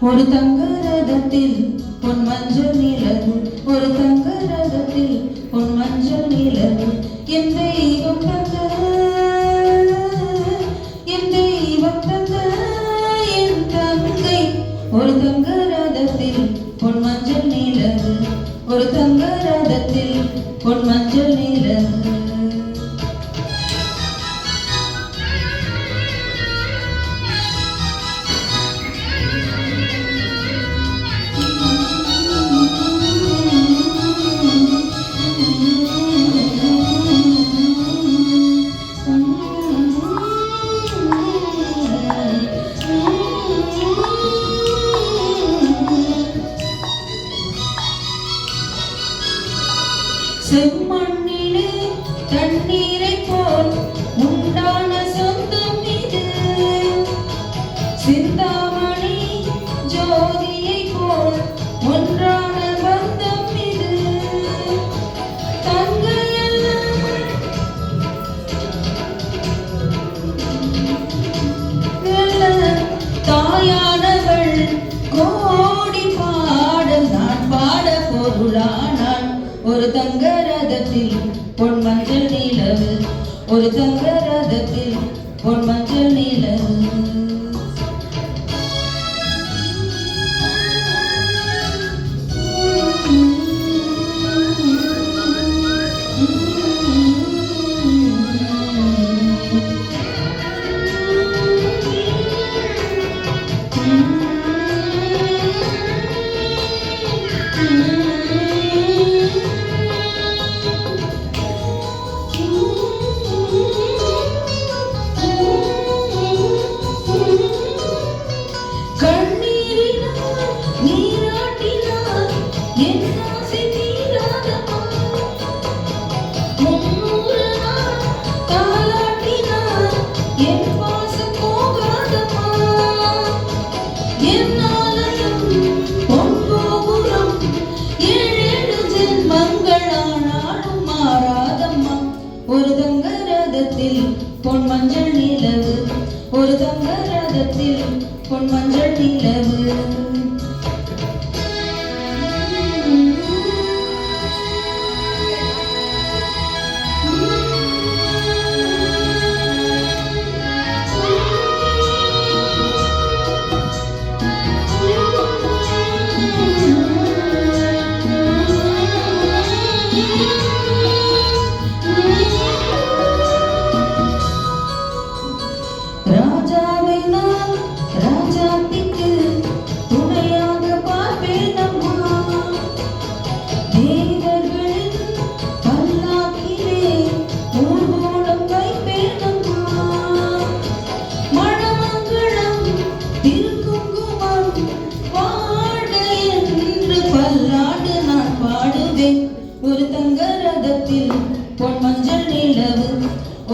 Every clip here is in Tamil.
ஒரு தங்க ரதத்தில் பொன் மஞ்சள் நிலவு, ஒரு தங்க ரதத்தில் பொன் மஞ்சள் நிலவு, என் தெய்வம் தந்த என் தெய்வம் தந்த என் தங்கை. ஒரு தங்க ரதத்தில் பொன் மஞ்சள் நிலவு, ஒரு தங்க ரதத்தில் பொன் மஞ்சள் நிலவு. செம்மண்ணிலே தண்ணீரை போல் உண்டான சொந்தம் இது, சிந்தாமணி ஜோதியை போல் ஒன்றான பந்தம் இது. தாயானவள் கோடி பாடல் நான் பாட பொருளானாள். ஒரு தங்க ரதத்தில் பொன் மஞ்சள் நிலவு, ஒரு தங்க ரதத்தில் பொன் மஞ்சள் நிலவு. ஒரு தங்க ரதத்தில் பொன் மஞ்சள் நிலவு, ஒரு தங்க ரதத்தில் பொன் மஞ்சள் நிலவு. ராஜாவை நான் ராஜாத்திக்கு துணையாக பார்ப்பேன் அம்மா, தேவர்களின் பல்லாக்கிலே ஊர்வலம் வைப்பேன் அம்மா. மணமங்களம் திருக்குங்குமம் பாட என்று பல்லாண்டு நான் பாடுவேன். ஒரு தங்க ரதத்தில் பொன் மஞ்சள் நிலவு,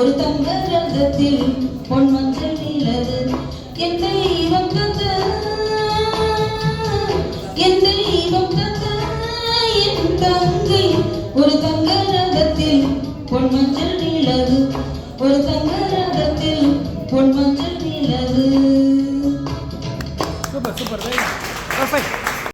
ஒரு தங்க ரதத்தில் பொன் மஞ்சள் நிலவு, என் தெய்வம் தந்த என் தெய்வம் தந்த என் தங்கை. ஒரு தங்க ரதத்தில் பொன் மஞ்சள் நிலவு, ஒரு தங்க ரதத்தில் பொன் மஞ்சள் நிலவு. Super super, perfect.